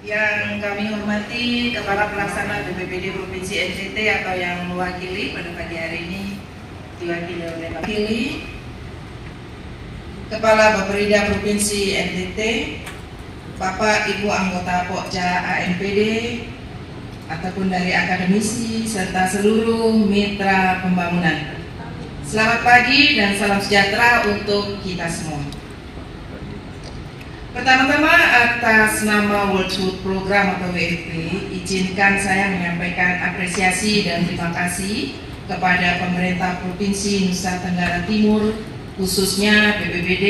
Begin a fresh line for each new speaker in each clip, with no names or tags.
Yang kami hormati Kepala Pelaksana BPBD Provinsi NTT atau yang mewakili pada pagi hari ini diwakili oleh Kepala Bapperida Provinsi NTT, Bapak Ibu anggota Pokja ANPD ataupun dari akademisi serta seluruh mitra pembangunan. Selamat pagi dan salam sejahtera untuk kita semua. Pertama-tama atas nama World Food Program atau WFP, izinkan saya menyampaikan apresiasi dan terima kasih kepada pemerintah Provinsi Nusa Tenggara Timur, khususnya BPBD,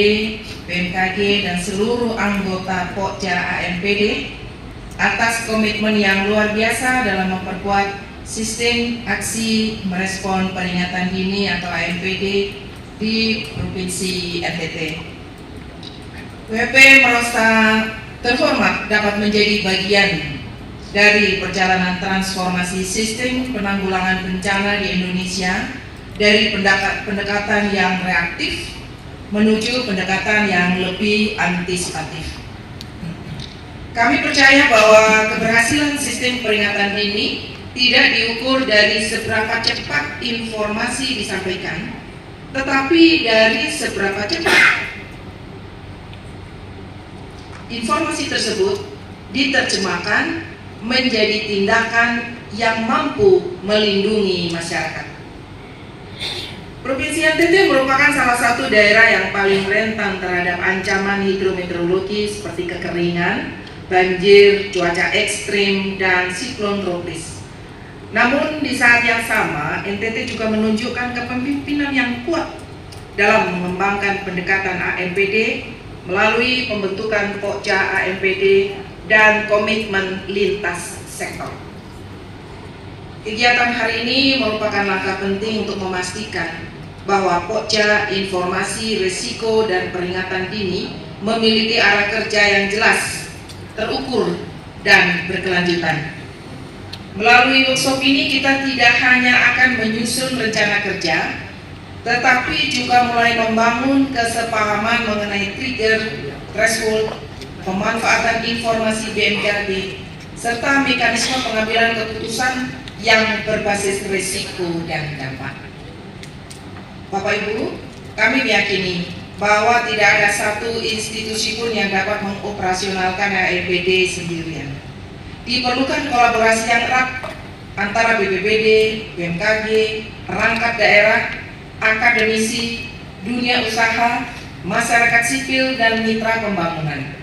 BMKG, dan seluruh anggota Pokja ANPD atas komitmen yang luar biasa dalam memperkuat sistem aksi merespon peringatan dini atau ANPD di Provinsi NTT. WP merasa terhormat dapat menjadi bagian dari perjalanan transformasi sistem penanggulangan bencana di Indonesia dari pendekatan yang reaktif menuju pendekatan yang lebih antisipatif. Kami percaya bahwa keberhasilan sistem peringatan dini tidak diukur dari seberapa cepat informasi disampaikan, tetapi dari seberapa cepat informasi tersebut diterjemahkan menjadi tindakan yang mampu melindungi masyarakat. Provinsi NTT merupakan salah satu daerah yang paling rentan terhadap ancaman hidrometeorologi seperti kekeringan, banjir, cuaca ekstrim, dan siklon tropis. Namun di saat yang sama, NTT juga menunjukkan kepemimpinan yang kuat dalam mengembangkan pendekatan ANPD melalui pembentukan Pokja ANPD dan komitmen lintas sektor. Kegiatan hari ini merupakan langkah penting untuk memastikan bahwa Pokja Informasi Risiko dan Peringatan Dini memiliki arah kerja yang jelas, terukur, dan berkelanjutan. Melalui workshop ini kita tidak hanya akan menyusun rencana kerja, tetapi juga mulai membangun kesepahaman mengenai trigger, threshold, pemanfaatan informasi BMKG, serta mekanisme pengambilan keputusan yang berbasis risiko dan dampak. Bapak Ibu, kami meyakini bahwa tidak ada satu institusi pun yang dapat mengoperasionalkan ANPD sendirian. Diperlukan kolaborasi yang erat antara BPBD, BMKG, perangkat daerah, akademisi, dunia usaha, masyarakat sipil, dan mitra pembangunan.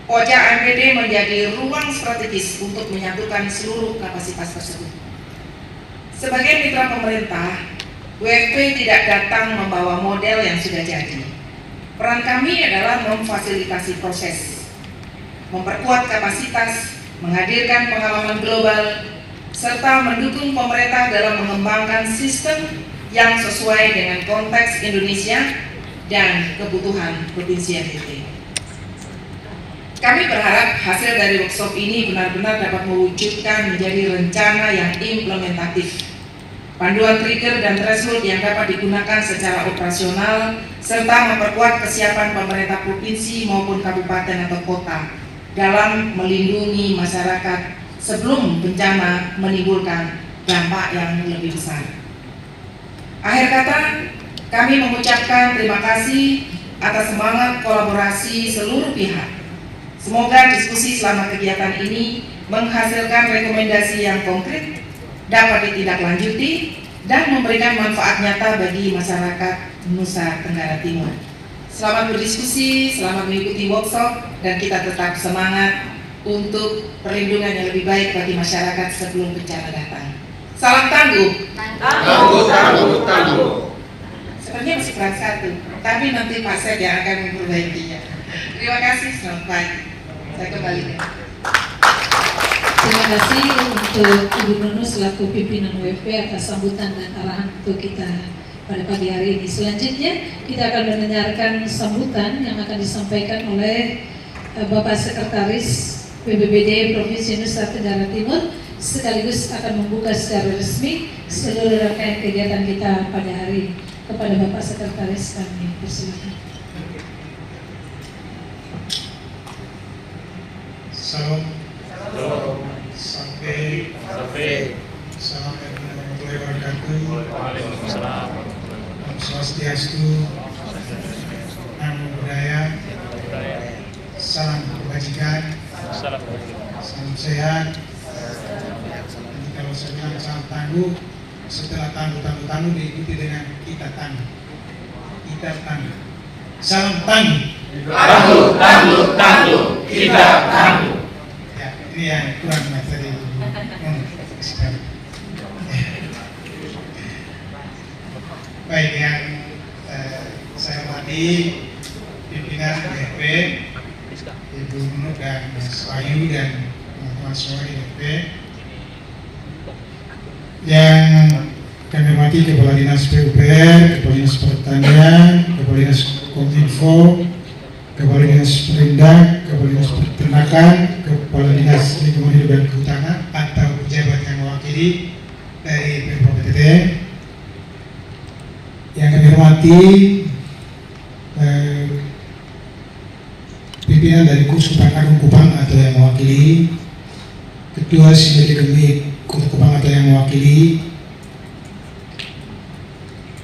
Pokja ANPD menjadi ruang strategis untuk menyatukan seluruh kapasitas tersebut. Sebagai mitra pemerintah, WFP tidak datang membawa model yang sudah jadi. Peran kami adalah memfasilitasi proses, memperkuat kapasitas, menghadirkan pengalaman global, serta mendukung pemerintah dalam mengembangkan sistem yang sesuai dengan konteks Indonesia dan kebutuhan Provinsi NTT. Kami berharap hasil dari workshop ini benar-benar dapat mewujudkan menjadi rencana yang implementatif, panduan trigger dan threshold yang dapat digunakan secara operasional, serta memperkuat kesiapan pemerintah provinsi maupun kabupaten atau kota dalam melindungi masyarakat sebelum bencana menimbulkan dampak yang lebih besar. Akhir kata, kami mengucapkan terima kasih atas semangat kolaborasi seluruh pihak. Semoga diskusi selama kegiatan ini menghasilkan rekomendasi yang konkret, dapat ditindaklanjuti, dan memberikan manfaat nyata bagi masyarakat Nusa Tenggara Timur. Selamat berdiskusi, selamat mengikuti workshop, dan kita tetap semangat untuk perlindungan yang lebih baik bagi masyarakat sebelum bencana datang. Salam tangguh. Tangguh. Sebenarnya masih kurang satu, tapi nanti Pak Sek yang akan memperbaikinya. Terima kasih, selamat pagi. Saya kembali.
Terima kasih untuk Ibu Nunu selaku pimpinan WFP atas sambutan dan arahan untuk kita pada pagi hari ini. Selanjutnya kita akan mendengarkan sambutan yang akan disampaikan oleh Bapak Sekretaris BPBD Provinsi Nusa Tenggara Timur, sekaligus akan membuka secara resmi seluruh rangkaian kegiatan kita pada hari ini. Kepada Bapak Sekretaris kami persilakan.
Salam. Sampai. Assalamualaikum warahmatullahi wabarakatuh.
Waalaikumsalam.
Om Swastiastu. Namo Buddhaya. Salam kebajikan.
Salam.
Salam sehat. Nanti kalau saya bilang salam tangguh, setelah tangguh diikuti dengan kita tangguh. Kita tangguh. Salam tangguh.
Tangguh, kita tangguh.
Ya, ini yang kurang materi. Sekali. Baik, yang saya hormati pimpinan DP, Ibu Nunuk dan Mas Ayu dan teman-teman semua di DP. Yang kami hormati Kepala Dinas PUPR, Kepala Dinas Pertanian, Kepala Dinas Kominfo, Kepala Dinas Perindak, Kepala Dinas Peternakan, Kepala Dinas Lingkungan Hidup dan Kehutanan atau pejabat yang mewakili dari Pemprov NTT. Yang kami hormati pimpinan dari Kursupan Agung Kupang atau yang mewakili, Ketua Sindiket Gemik Kota Kupang atau yang mewakili,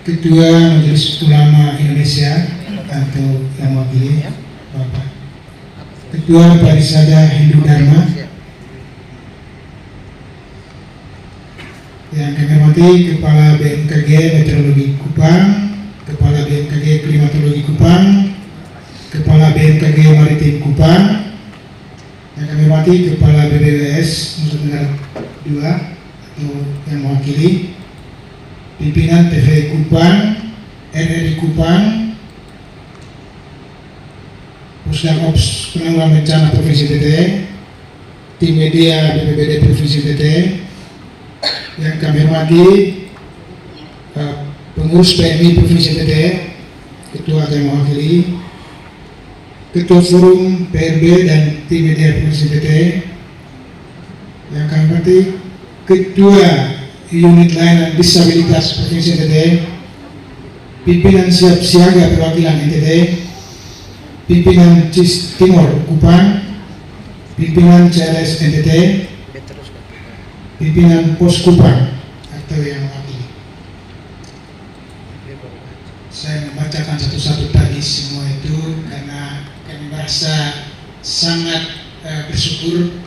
Ketua Majelis Ulama Indonesia atau yang mewakili, Bapak Ketua Parisada Hindu Dharma, yang kami hormati Kepala BMKG Meteorologi Kupang, Kepala BMKG Klimatologi Kupang, Kepala BMKG Maritim Kupang, yang kami hormati Kepala BBWS Nusa Tenggara II atau yang mewakili, pimpinan TVRI Kupang, RRI Kupang, Pusdam Ops Penanggulangan Bencana Provinsi NTT, tim media BPBD Provinsi NTT, yang kami hormati pengurus PMI Provinsi NTT, Ketua yang mewakili, Ketua Forum PRB dan tim media Provinsi NTT, yang kami hormati Ketua Unit Layanan Disabilitas Provinsi NTT, pimpinan Siap Siaga Perwakilan NTT, pimpinan CIS Timur Kupang, pimpinan CLS NTT, pimpinan Pos Kupang atau yang mewakili. Saya membacakan satu-satu tadi semua itu karena kami merasa sangat bersyukur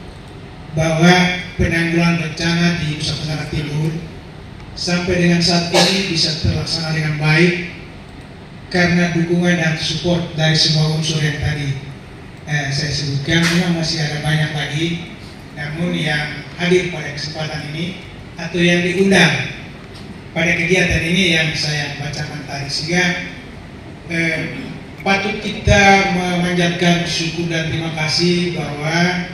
bahwa penanggulangan bencana di Nusa Tenggara Timur sampai dengan saat ini bisa terlaksana dengan baik karena dukungan dan support dari semua unsur yang tadi saya sebutkan. Memang masih ada banyak lagi, namun yang hadir pada kesempatan ini atau yang diundang pada kegiatan ini yang saya bacakan tadi, sehingga patut kita memanjatkan syukur dan terima kasih bahwa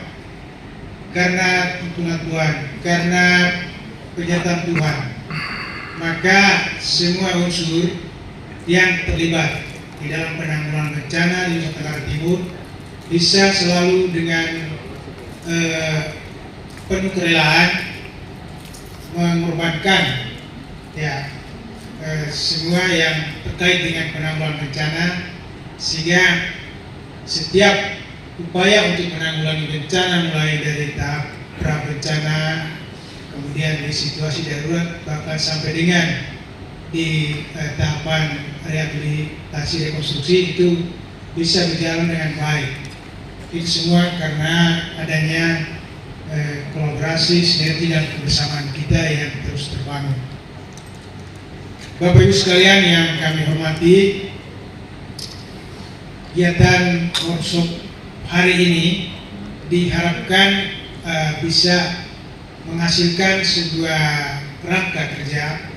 karena tuntunan Tuhan, karena penyertaan Tuhan, maka semua unsur yang terlibat di dalam penanggulangan bencana di Nusa Tenggara Timur bisa selalu dengan penuh kerelaan mengorbankan semua yang terkait dengan penanggulangan bencana, sehingga setiap upaya untuk menanggulangi bencana mulai dari tahap pra bencana, kemudian di situasi darurat, bahkan sampai dengan di tahapan rehabilitasi rekonstruksi itu bisa berjalan dengan baik. Itu semua karena adanya kolaborasi, sinergi dan kebersamaan kita yang terus terbangun. Bapak Ibu sekalian yang kami hormati, kegiatan workshop hari ini diharapkan bisa menghasilkan sebuah kerangka kerja,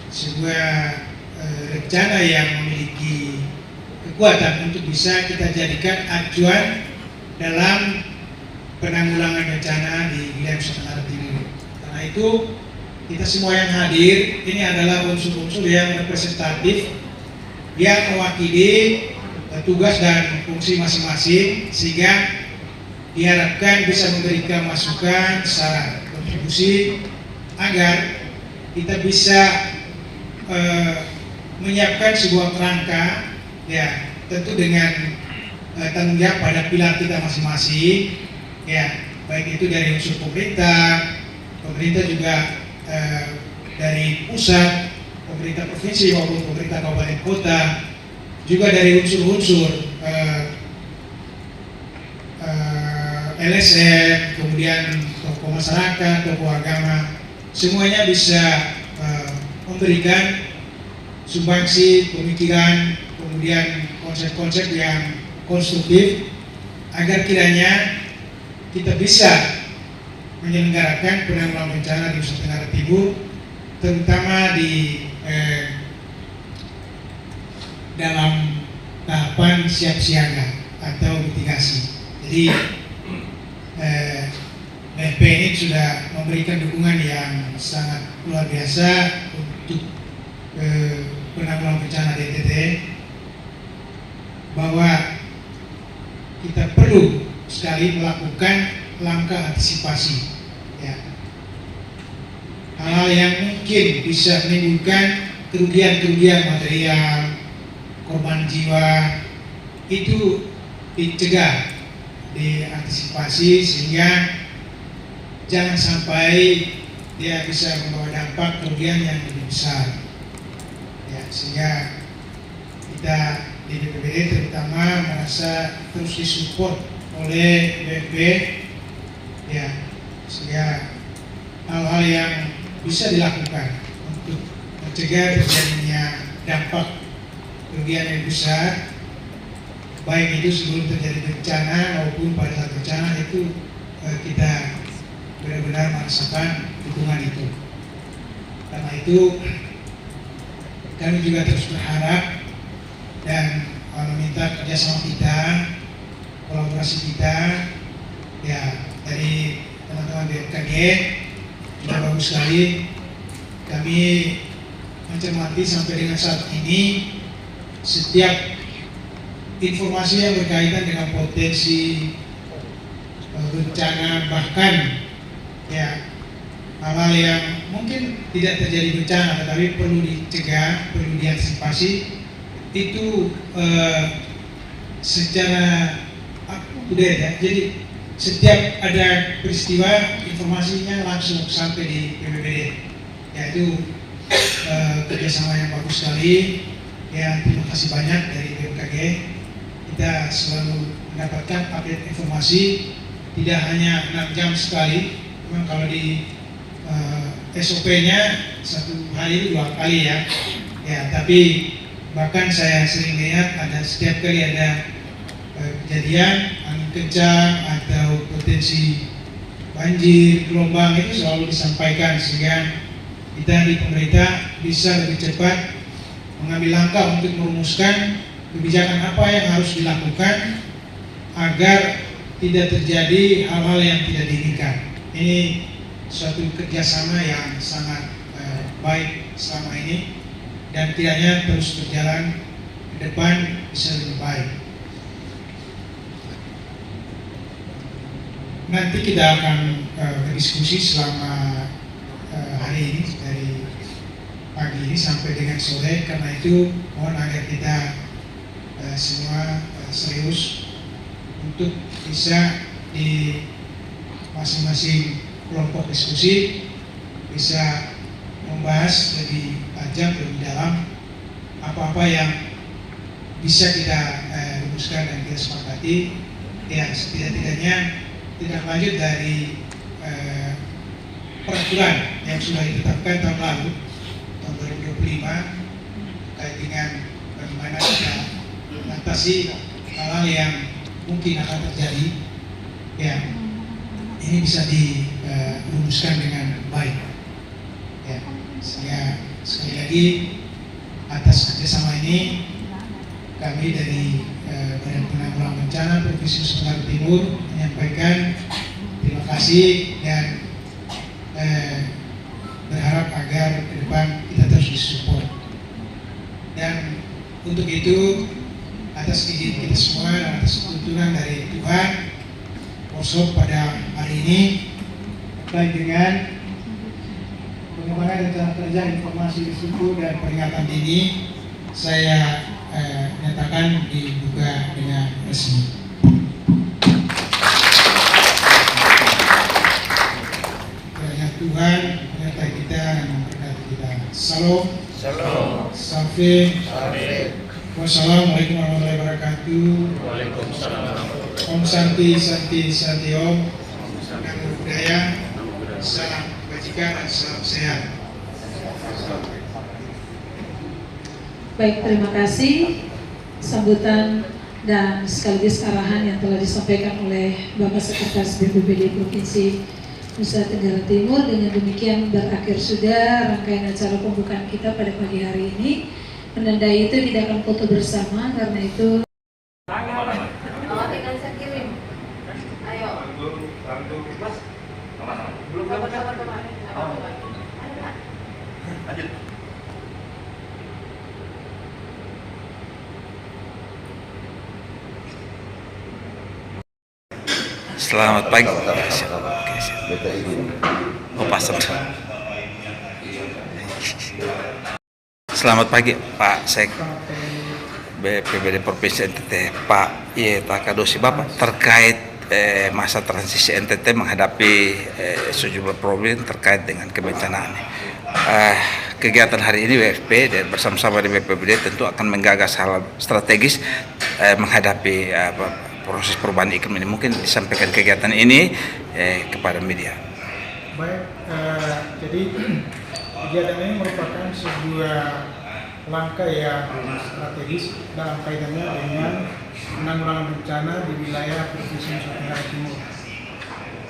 sebuah rencana yang memiliki kekuatan untuk bisa kita jadikan acuan dalam penanggulangan bencana di wilayah Nusa Tenggara Timur. Karena itu kita semua yang hadir ini adalah unsur-unsur yang representatif yang mewakili tugas dan fungsi masing-masing, sehingga diharapkan bisa memberikan masukan, saran, kontribusi agar kita bisa menyiapkan sebuah kerangka, ya tentu dengan tanggung jawab pada pilar kita masing-masing, Ya, baik itu dari unsur pemerintah juga dari pusat, pemerintah provinsi maupun pemerintah kabupaten kota, juga dari unsur-unsur LSM, kemudian tokoh masyarakat, tokoh agama, semuanya bisa memberikan sumbangsi pemikiran, kemudian konsep-konsep yang konstruktif agar kiranya kita bisa menyelenggarakan penanggulangan bencana di Nusa Tenggara Timur, terutama di dalam tahapan siap siaga atau mitigasi. Jadi BNP ini sudah memberikan dukungan yang sangat luar biasa untuk penanggulangan bencana di NTT, bahwa kita perlu sekali melakukan langkah antisipasi, ya. Hal-hal yang mungkin bisa menimbulkan kerugian material, korban jiwa, itu dicegah, diantisipasi sehingga jangan sampai dia bisa membawa dampak kerugian yang lebih besar, ya. Sehingga kita di BPBD terutama merasa terus disupport oleh BNP, ya, sehingga hal-hal yang bisa dilakukan untuk mencegah terjadinya dampak kerugian yang besar, baik itu sebelum terjadi bencana maupun pada saat bencana, itu kita benar-benar merasakan dukungan itu. Karena itu kami juga terus berharap dan meminta kerjasama kita, kolaborasi kita, ya, dari teman-teman BMKG. Sudah bagus sekali kami mencermati sampai dengan saat ini setiap informasi yang berkaitan dengan potensi bencana, bahkan ya hal-hal yang mungkin tidak terjadi bencana tetapi perlu dicegah, perlu diantisipasi, itu secara up-to-date, ya. Jadi setiap ada peristiwa informasinya langsung sampai di BPBD, ya. Itu kerjasama yang bagus sekali, ya. Terima kasih banyak dari BMKG. Kita selalu mendapatkan update informasi, tidak hanya 6 jam sekali. Memang kalau di SOP-nya satu hari 2 kali, ya. Ya, tapi bahkan saya sering lihat ada setiap kali ada kejadian angin kencang atau potensi banjir, gelombang, itu selalu disampaikan sehingga kita di pemerintah bisa lebih cepat mengambil langkah untuk merumuskan kebijakan apa yang harus dilakukan agar tidak terjadi hal-hal yang tidak diinginkan. Ini suatu kerjasama yang sangat baik selama ini dan kiranya terus berjalan ke depan bisa lebih baik. Nanti kita akan berdiskusi selama hari ini dari pagi ini sampai dengan sore. Karena itu mohon agar kita semua serius untuk bisa di masing-masing kelompok diskusi bisa membahas lebih tajam, lebih dalam apa-apa yang bisa kita rumuskan dan kita sepakati, ya, setidak-tidaknya tidak lanjut dari peraturan yang sudah ditetapkan tahun lalu, tahun 2025, terkait dengan bagaimana kita mengatasi hal-hal yang mungkin akan terjadi, ya. Ini bisa dirumuskan dengan baik, ya. Sehingga sekali lagi atas kerjasama ini kami dari Badan Penanggulangan Bencana Provinsi Nusa Tenggara Timur menyampaikan terima kasih dan berharap agar ke depan kita terus disupport. Dan untuk itu, atas izin kita semua dan atas tuntunan dari Tuhan, workshop pada hari ini terkait dengan pengembangan rencana kerja informasi risiko dan peringatan dini saya nyatakan dibuka dengan resmi. Salam. Safi. Wassalamualaikum warahmatullahi wabarakatuh. Om Santi Santi Santi Om. Namo Buddhaya. Salam kebajikan dan salam sehat.
Baik, terima kasih sambutan dan sekaligus arahan yang telah disampaikan oleh Bapak Sekretaris BPBD Provinsi Nusa Tenggara Timur. Dengan demikian berakhir sudah rangkaian acara pembukaan kita pada pagi hari ini. Menandai itu kita akan foto bersama, karena itu
Selamat pagi. Oh, pasang. Selamat pagi Pak Sek BPBD Provinsi NTT, Pak Takadosi Bapak, terkait masa transisi NTT menghadapi sejumlah problem terkait dengan kebencanaan. Kegiatan hari ini WFP dan bersama-sama di BPBD tentu akan menggagas hal strategis menghadapi proses perubahan iklim ini. Mungkin disampaikan kegiatan ini kepada media.
Baik, jadi kegiatan ini merupakan sebuah langkah yang strategis dalam kaitannya dengan penanggulangan bencana di wilayah Provinsi Nusa Tenggara Timur.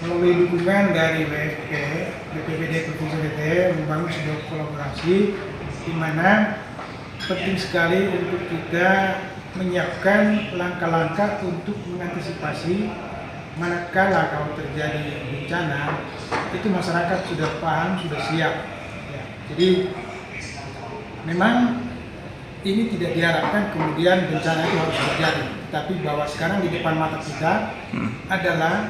Melalui dukungan dari WFP, BPBD Provinsi NTT membangun sebuah kolaborasi di mana penting sekali untuk kita menyiapkan langkah-langkah untuk mengantisipasi manakala kalau terjadi bencana itu masyarakat sudah paham, sudah siap. Ya, jadi memang ini tidak diharapkan kemudian bencana itu harus terjadi, tapi bahwa sekarang di depan mata kita adalah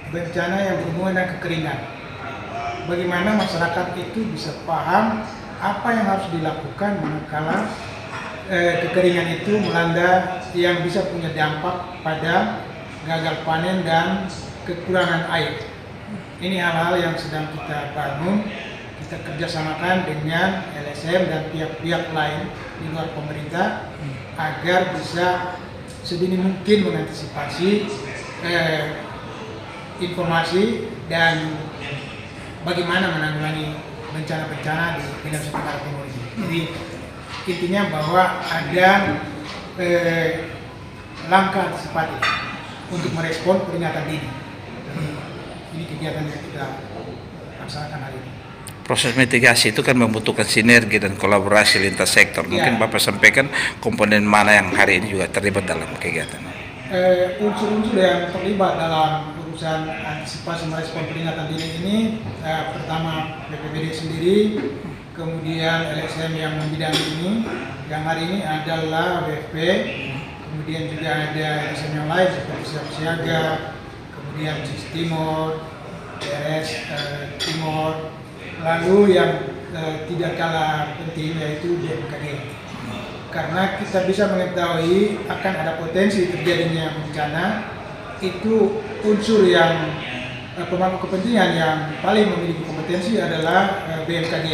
bencana yang berhubungan dengan kekeringan. Bagaimana masyarakat itu bisa paham apa yang harus dilakukan manakala kekeringan itu melanda yang bisa punya dampak pada gagal panen dan kekurangan air. Ini hal-hal yang sedang kita bangun, kita kerjasamakan dengan LSM dan pihak-pihak lain di luar pemerintah agar bisa sedini mungkin mengantisipasi informasi dan bagaimana menanggulangi bencana-bencana di wilayah Nusa Tenggara Timur ini. Jadi intinya bahwa ada langkah antisipatif untuk merespon peringatan dini. Ini kegiatan yang kita laksanakan hari ini.
Proses mitigasi itu kan membutuhkan sinergi dan kolaborasi lintas sektor. Mungkin Bapak sampaikan komponen mana yang hari ini juga terlibat dalam kegiatan.
Unsur-unsur yang terlibat dalam urusan antisipasi merespon peringatan dini ini, pertama BPBD sendiri, kemudian LSM yang membidangi ini, yang hari ini adalah WFP, kemudian juga ada LSM yang lain seperti Siap Siaga, kemudian CIS Timur, DRS Timur, lalu yang tidak kalah penting yaitu BMKG. Karena kita bisa mengetahui akan ada potensi terjadinya bencana, itu unsur yang pemangku kepentingan yang paling memiliki kompetensi adalah BMKG.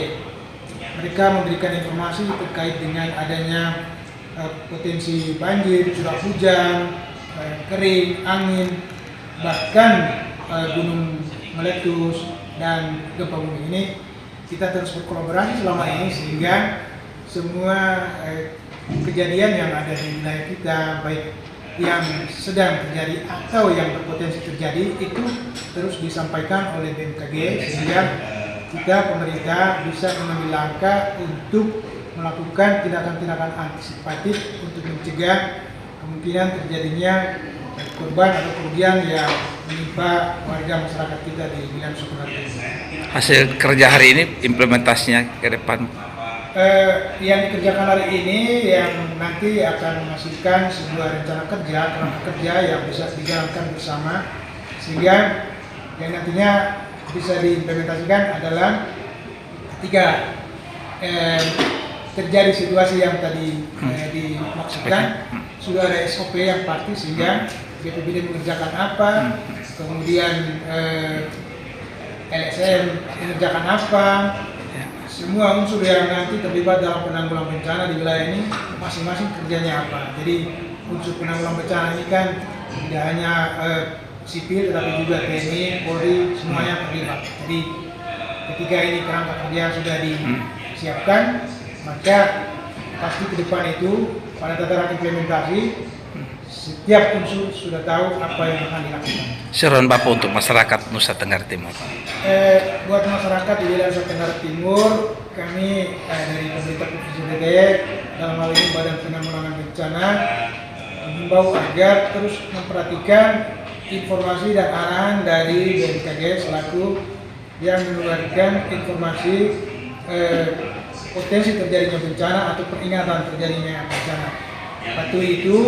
Mereka memberikan informasi terkait dengan adanya potensi banjir, curah hujan, kering, angin, bahkan gunung meletus dan gempa bumi. Ini kita terus berkolaborasi selama ini sehingga semua kejadian yang ada di wilayah kita, baik yang sedang terjadi atau yang berpotensi terjadi, itu terus disampaikan oleh BMKG sehingga kita pemerintah bisa mengambil langkah untuk melakukan tindakan-tindakan antisipatif untuk mencegah kemungkinan terjadinya korban atau kerugian yang menimpa warga masyarakat kita di wilayah Nusa Tenggara Timur.
Hasil kerja hari ini implementasinya ke depan?
Yang dikerjakan hari ini yang nanti akan menghasilkan sebuah rencana kerja yang bisa dijalankan bersama, sehingga yang nantinya bisa diimplementasikan adalah ketika terjadi situasi yang tadi dimaksudkan, sudah ada SOP yang pasti sehingga BPBD mengerjakan apa, kemudian LSM mengerjakan apa, semua unsur yang nanti terlibat dalam penanggulangan bencana di wilayah ini masing-masing kerjanya apa. Jadi unsur penanggulangan bencana ini kan tidak hanya sipil tetapi juga TNI, Polri, semuanya terlibat. Jadi ketika ini kerangka kerja sudah disiapkan, maka pasti ke depan itu pada tataran implementasi setiap unsur sudah tahu apa yang akan dilakukan.
Seruan Bapak untuk masyarakat Nusa Tenggara Timur.
Buat masyarakat di wilayah Nusa Tenggara Timur, kami dari pemerintah Provinsi NTT dalam hal ini Badan Penanggulangan Bencana mengimbau agar terus memperhatikan informasi dan arahan dari BMKG selaku yang mengeluarkan informasi potensi terjadinya bencana atau peringatan terjadinya bencana. Patuhi itu.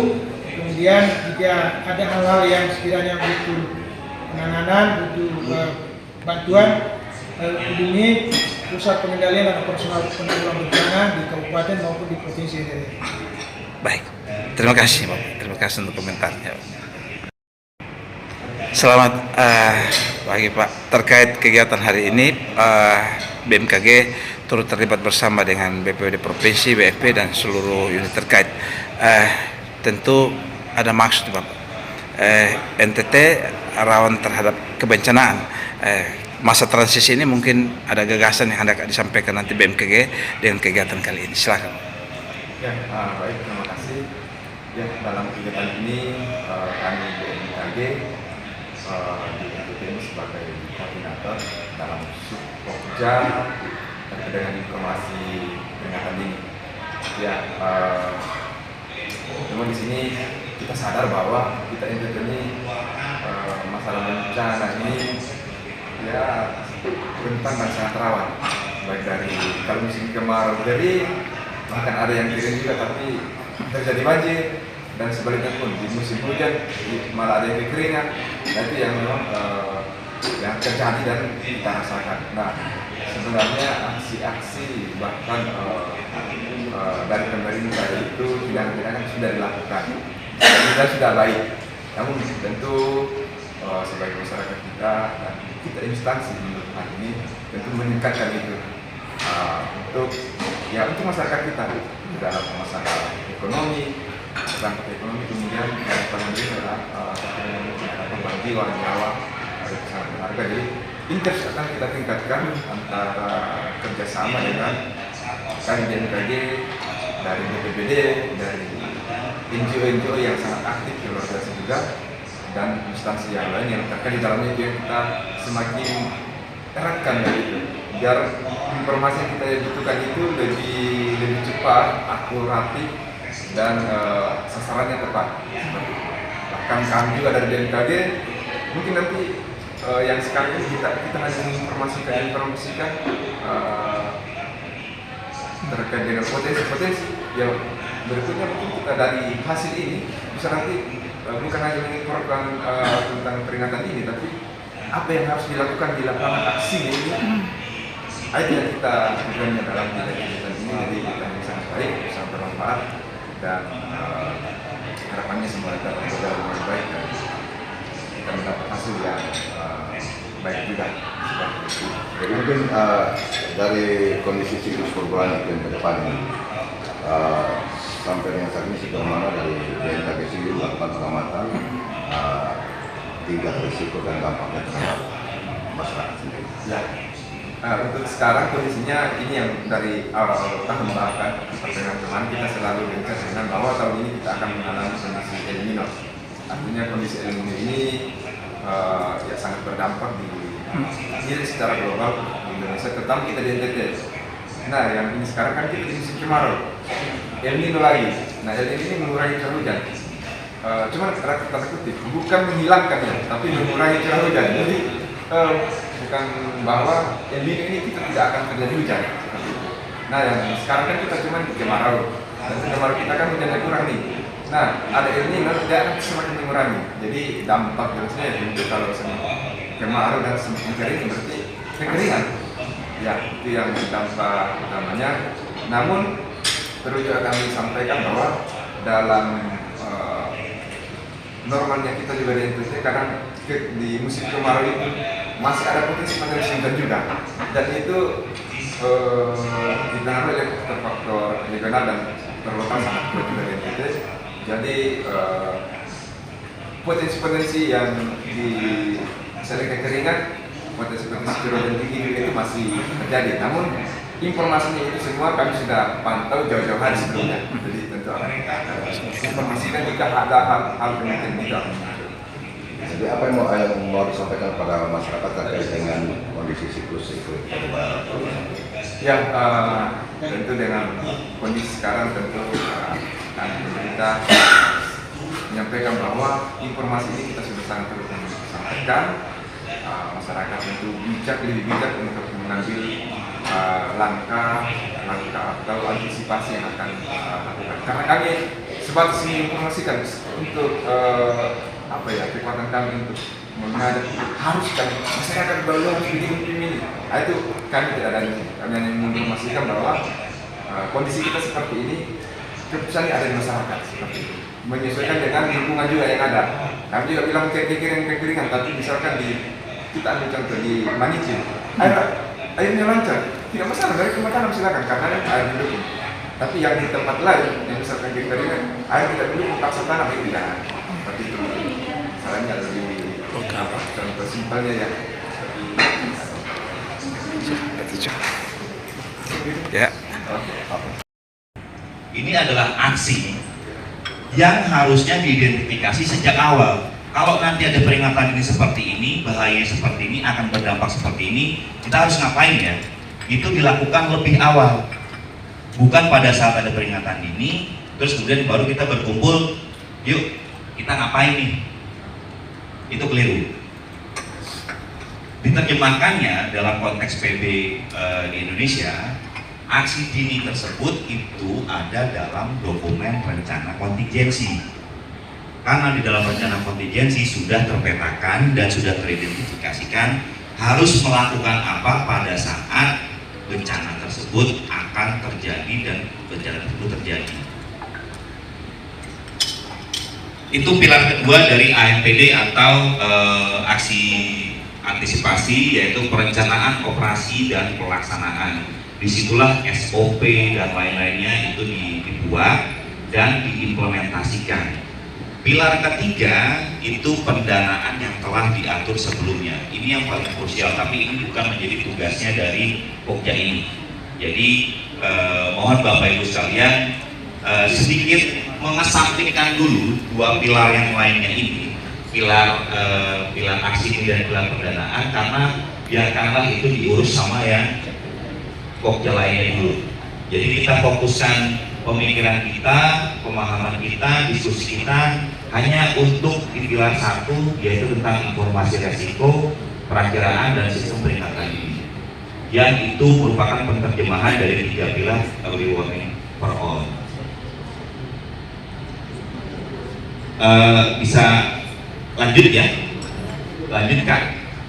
Kemudian jika ada hal-hal yang sekiranya butuh penanganan, butuh bantuan, hubungi pusat pengendalian dan operasional penanggulangan bencana di kabupaten maupun di provinsi NTT.
Baik, terima kasih Bapak. Terima kasih untuk komentarnya. Selamat pagi Pak. Terkait kegiatan hari ini, BMKG turut terlibat bersama dengan BPBD Provinsi, BFP dan seluruh unit terkait. Tentu ada maksud Bapak. NTT rawan terhadap kebencanaan. Masa transisi ini mungkin ada gagasan yang hendak disampaikan nanti BMKG dengan kegiatan kali ini. Silakan.
Ya, baik, terima kasih. Ya, dalam kegiatan ini kami BMKG di NTT ini sebagai koordinator dalam Subpokja terkait dengan informasi peringatan dini. Ya, memang di sini kita sadar bahwa kita NTT ini masalah bencana ini ya rentan dan sangat rawan, baik dari kalau musim kemarau jadi bahkan ada yang kering juga tapi terjadi banjir, dan sebaliknya pun di musim hujan malah ada yang kekeringan. Nah itu yang memang yang terjadi dan kita rasakan. Nah sebenarnya aksi-aksi bahkan dari pemerintah itu tidak sudah dilakukan dan sudah baik. Namun tentu sebagai masyarakat kita dan kita instansi hal ini tentu meningkatkan itu untuk masyarakat kita dalam masalah ekonomi, tentang ekonomi, kemudian yang paling penting adalah korban jiwa, nyawa ada sangat berharga. Jadi ini terus akan kita tingkatkan antara kerjasama dengan BMKG, dari BPBD, dari NGO yang sangat aktif di luar biasa juga, dan instansi yang lain yang terkait di dalamnya itu yang kita semakin eratkan itu, biar informasi yang kita butuhkan itu lebih cepat, akuratif, dan sasarannya tepat. Bahkan kami juga dari BMKG mungkin nanti yang sekarang ini kita hanya menginformasikan terkait dengan potensi yang berikutnya. Mungkin kita dari hasil ini bisa nanti bukan hanya menginformasikan tentang peringatan ini, tapi apa yang harus dilakukan di lapangan aksi ini. Itu yang kita lakukan dalam kegiatan ini. Jadi kita sangat baik, sangat bermanfaat, dan harapannya semua dapat berjalan dengan baik dan kita mendapat hasil yang baik juga.
Jadi mungkin dari kondisi siklus perubahan yang ke depan ini sampai dengan saat ini sejauh mana dari BMKG sendiri melakukan pengamatan tingkat risiko dan dampaknya terhadap masyarakat sendiri.
Ya. Untuk sekarang kondisinya ini yang dari awal tahun bahkan pertengahan kemarin kita selalu gencar dengan bahwa tahun ini kita akan mengalami kondisi El Nino. Artinya kondisi El Nino ini ya sangat berdampak di secara global di Indonesia, terutama kita di NTT. Nah yang ini sekarang kan kita di musim kemarau, El Nino lagi. Nah El Nino ini mengurangi curah hujan. Cuma tanda kutip bukan menghilangkannya, tapi mengurangi curah hujan. Jadi bukan bahwa El Nino ini kita tidak akan terjadi hujan seperti itu. Nah yang sekarang kan kita cuma di kemarau, dan kemarau kita kan hujannya kurang nih. Nah ada El Nino tidak akan semakin mengurangi. Jadi dampak jelasnya itu kalau kemarau dan semakin kering berarti kekeringan. Ya itu yang dampak utamanya. Namun perlu juga kami sampaikan bahwa dalam normalnya kita juga di NTT kadang di musim kemarau itu masih ada potensi hujan juga, dan itu dipengaruhi oleh faktor regional dan terlokal sangat kuat juga di NTT. Jadi potensi-potensi yang di sering kekeringan, potensi-potensi curah hujan tinggi juga itu masih terjadi. Namun informasinya itu semua kami sudah pantau jauh-jauh hari sebelumnya. Jadi tentu akan kita informasikan jika ada hal-hal penting juga.
Jadi apa yang mau disampaikan kepada masyarakat terkait dengan kondisi siklus itu?
Ya, tentu dengan kondisi sekarang tentu kita menyampaikan bahwa informasi ini kita sudah sangat terus sampaikan. Masyarakat tentu lebih bijak untuk mengambil langkah atau antisipasi yang akan lakukan. Karena kami sebatas menginformasikan untuk kekuatan kami untuk mengajak haruskan masyarakat bahwa harus begini. Nah, itu kami tidak ada. Kami hanya menginformasikan bahwa kondisi kita seperti ini, keputusannya ada di masyarakat seperti itu. Menyesuaikan dengan lingkungan juga yang ada. Kami juga bilang kekeringan, tapi misalkan kita ambil contoh di Manicin, airnya lancar, tidak masalah dari rumah tanam silakan karena air mendukung. Tapi yang di tempat lain yang misalkan kekeringan, air tidak mendukung paksa tanam itu tidak. Seperti itu. Salahnya lebih contoh simpelnya ya.
Ya.
Ini adalah aksi yang harusnya diidentifikasi sejak awal. Kalau nanti ada peringatan ini seperti ini, bahaya seperti ini, akan berdampak seperti ini, kita harus ngapain ya? Itu dilakukan lebih awal, bukan pada saat ada peringatan ini, terus kemudian baru kita berkumpul, yuk kita ngapain nih? Itu keliru. Diterjemahkannya dalam konteks PB di Indonesia, aksi dini tersebut itu ada dalam dokumen rencana kontingensi. Karena di dalam rencana kontingensi sudah terpetakan dan sudah teridentifikasikan harus melakukan apa pada saat bencana tersebut akan terjadi dan bencana tersebut terjadi. Itu pilar kedua dari ANPD atau aksi antisipasi, yaitu perencanaan, operasi, dan pelaksanaan. Disitulah SOP dan lain-lainnya itu dibuat dan diimplementasikan. Pilar ketiga itu pendanaan yang telah diatur sebelumnya. Ini yang paling krusial, tapi ini bukan menjadi tugasnya dari Pokja ini. Jadi mohon Bapak Ibu sekalian sedikit mengesampingkan dulu dua pilar yang lainnya ini, pilar aksi ini dan pilar pendanaan, karena biarkanlah itu diurus sama yang Pokja lainnya dulu. Jadi kita fokuskan pemikiran kita, pemahaman kita, diskusi kita hanya untuk di pilar 1, yaitu tentang informasi resiko, perakiraan, dan sistem peringatan dini. Yang itu merupakan penerjemahan dari 3 pilar early warning for all. Bisa lanjut ya? Lanjutkan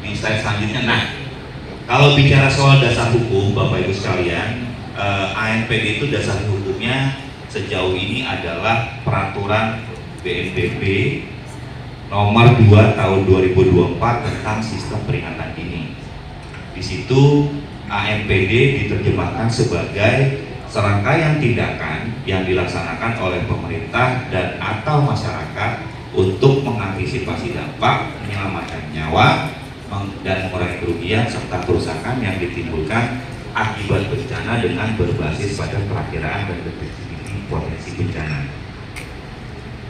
di slide selanjutnya. Nah, kalau bicara soal dasar hukum, Bapak Ibu sekalian, ANPD itu dasar hukumnya sejauh ini adalah peraturan BNPB nomor 2 tahun 2024 tentang sistem peringatan dini. Di situ ANPD diterjemahkan sebagai serangkaian tindakan yang dilaksanakan oleh pemerintah dan atau masyarakat untuk mengantisipasi dampak, menyelamatkan nyawa, dan mengurangi kerugian serta kerusakan yang ditimbulkan akibat bencana dengan berbasis pada perakiraan dan deteksi potensi bencana.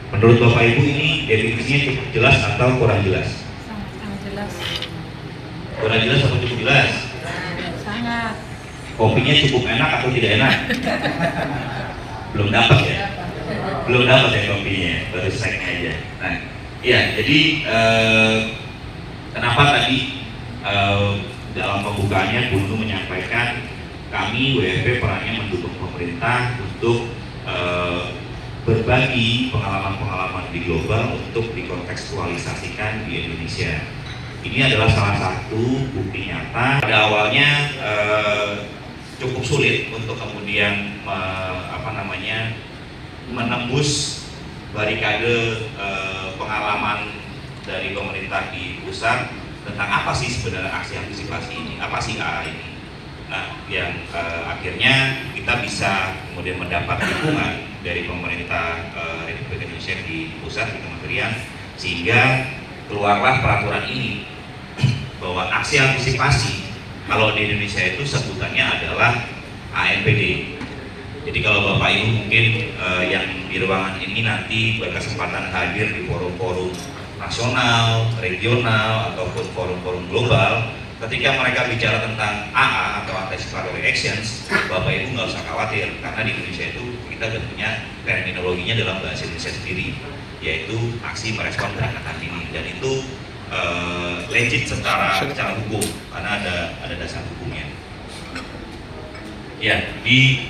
Menurut Bapak Ibu ini definisinya cukup jelas atau kurang jelas?
Sangat jelas.
Kurang jelas atau cukup jelas?
Sangat.
Kopinya cukup enak atau tidak enak? Belum dapat ya? Belum dapat ya kopinya, baru snacknya aja. Nah, iya, jadi kenapa tadi dalam pembukaannya Bu Nu menyampaikan kami WFP perannya mendukung pemerintah untuk berbagi pengalaman-pengalaman di global untuk dikontekstualisasikan di Indonesia. Ini adalah salah satu bukti nyata. Pada awalnya cukup sulit untuk kemudian menembus barikade pengalaman dari pemerintah di pusat tentang apa sih sebenarnya aksi antisipasi ini, apa sih AA ini. Nah, yang akhirnya kita bisa kemudian mendapat dukungan dari pemerintah Republik Indonesia di pusat, di kementerian, sehingga keluarlah peraturan ini bahwa aksi antisipasi kalau di Indonesia itu sebutannya adalah ANPD. Jadi kalau Bapak Ibu mungkin yang di ruangan ini nanti berkesempatan hadir di forum-forum nasional, regional, ataupun forum-forum global, ketika mereka bicara tentang AA atau anticipatory actions, Bapak Ibu nggak usah khawatir, karena di Indonesia itu kita sudah punya terminologinya dalam bahasa Indonesia sendiri, yaitu aksi merespon peringatan dini, dan itu legit secara hukum karena ada dasar hukumnya. Ya,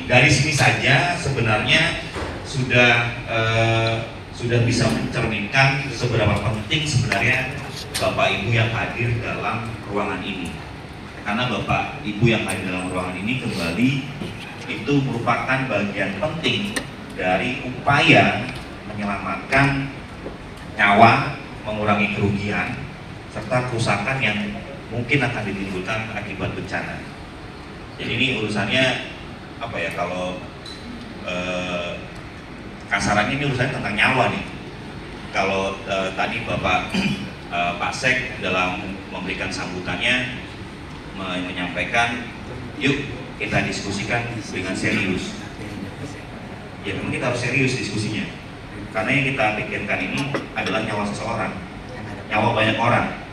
dari sini saja sebenarnya sudah bisa mencerminkan seberapa penting sebenarnya Bapak Ibu yang hadir dalam ruangan ini. Karena Bapak Ibu yang hadir dalam ruangan ini kembali itu merupakan bagian penting dari upaya menyelamatkan nyawa, mengurangi kerugian, serta kerusakan yang mungkin akan ditimbulkan akibat bencana. Jadi ini urusannya apa ya, kalau kasarannya ini urusannya tentang nyawa nih. Kalau tadi Bapak Pak Sek dalam memberikan sambutannya menyampaikan, yuk kita diskusikan dengan serius. Ya memang kita harus serius diskusinya, karena yang kita pikirkan ini adalah nyawa seseorang, nyawa banyak orang,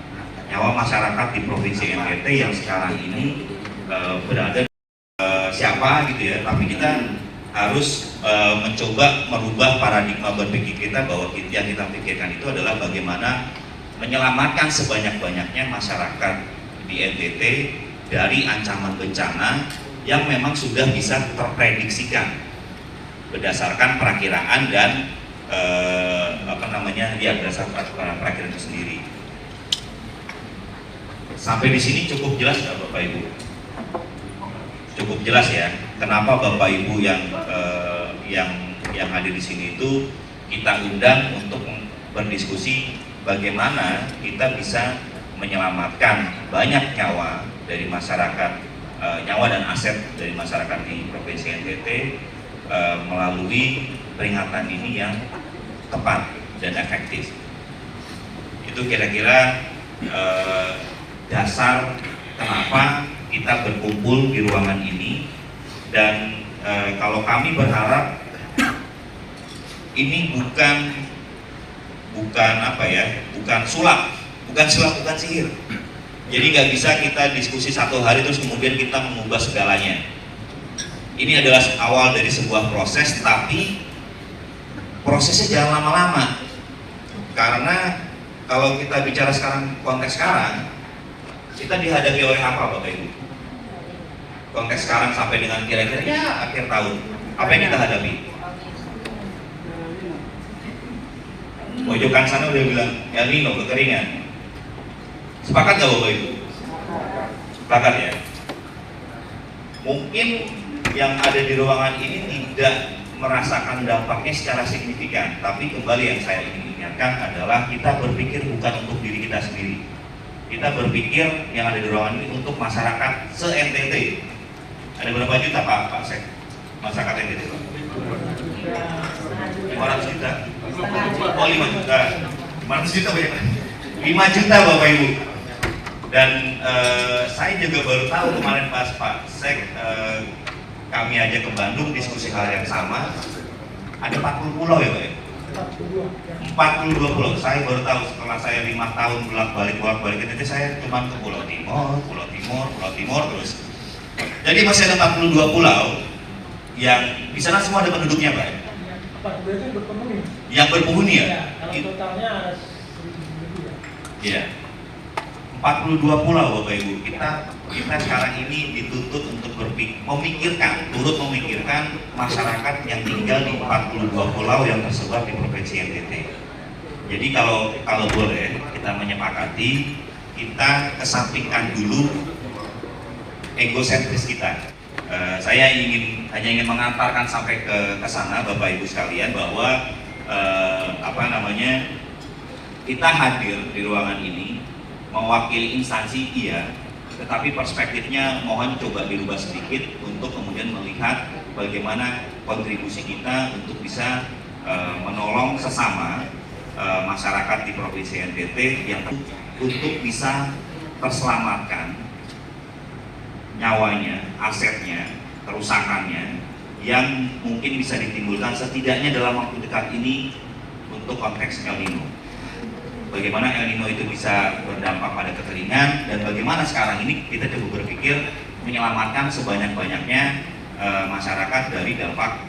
nyawa masyarakat di Provinsi NTT yang sekarang ini berada siapa gitu ya, tapi kita harus mencoba merubah paradigma berpikir kita bahwa yang kita pikirkan itu adalah bagaimana menyelamatkan sebanyak-banyaknya masyarakat di NTT dari ancaman bencana yang memang sudah bisa terprediksikan berdasarkan perakiraan dan berdasarkan perakiraan itu sendiri. Sampai di sini cukup jelas nggak Bapak Ibu? Cukup jelas ya. Kenapa Bapak Ibu yang hadir di sini itu kita undang untuk berdiskusi bagaimana kita bisa menyelamatkan banyak nyawa dari masyarakat, nyawa dan aset dari masyarakat di Provinsi NTT melalui peringatan ini yang tepat dan efektif. Itu kira-kira dasar kenapa kita berkumpul di ruangan ini, dan kalau kami berharap ini bukan sulap, bukan sihir. Jadi nggak bisa kita diskusi satu hari terus kemudian kita mengubah segalanya. Ini adalah awal dari sebuah proses, tapi prosesnya jangan lama-lama. Karena kalau kita bicara sekarang, konteks sekarang, kita dihadapi oleh apa Bapak Ibu? Konteks sekarang sampai dengan kira-kira ya akhir tahun, apa yang kita hadapi? Pojokan sana udah bilang El Nino, kekeringan. Sepakat nggak Bapak Ibu? Sepakat ya? Mungkin yang ada di ruangan ini tidak merasakan dampaknya secara signifikan, tapi kembali yang saya ingin ingatkan adalah kita berpikir bukan untuk diri kita sendiri. Kita berpikir yang ada di ruangan ini untuk masyarakat se-NTT. Ada berapa juta Pak Sek? Masyarakat NTT Pak? 500 juta? Oh 5 juta. 500 juta banyak. 5 juta Bapak Ibu. Dan saya juga baru tahu kemarin pas Pak Sek kami aja ke Bandung diskusi hal yang sama. Ada 40 pulau ya Pak ya? 42 pulau. Saya baru tahu setelah saya 5 tahun bolak-balik NTT, saya cuma ke Pulau Timur terus. Jadi masih ada 42 pulau yang di sana semua ada penduduknya Pak.
42 itu berpenghuni.
Yang berpenghuni ya?
Kalau totalnya ada 1.000 ya.
Iya. 42 pulau Bapak Ibu. Kita sekarang ini dituntut untuk turut memikirkan masyarakat yang tinggal di 42 pulau yang tersebar di Provinsi NTT. Jadi kalau boleh kita menyepakati, kita kesampingkan dulu egosentris kita. Saya hanya ingin mengantarkan sampai ke sana Bapak Ibu sekalian bahwa kita hadir di ruangan ini mewakili instansi iya, tetapi perspektifnya mohon coba dirubah sedikit untuk kemudian melihat bagaimana kontribusi kita untuk bisa menolong sesama masyarakat di Provinsi NTT yang untuk bisa terselamatkan nyawanya, asetnya, kerusakannya yang mungkin bisa ditimbulkan setidaknya dalam waktu dekat ini untuk konteks El Nino. Bagaimana El Nino itu bisa berdampak pada kekeringan, dan bagaimana sekarang ini kita coba berpikir menyelamatkan sebanyak-banyaknya masyarakat dari dampak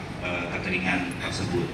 kekeringan tersebut.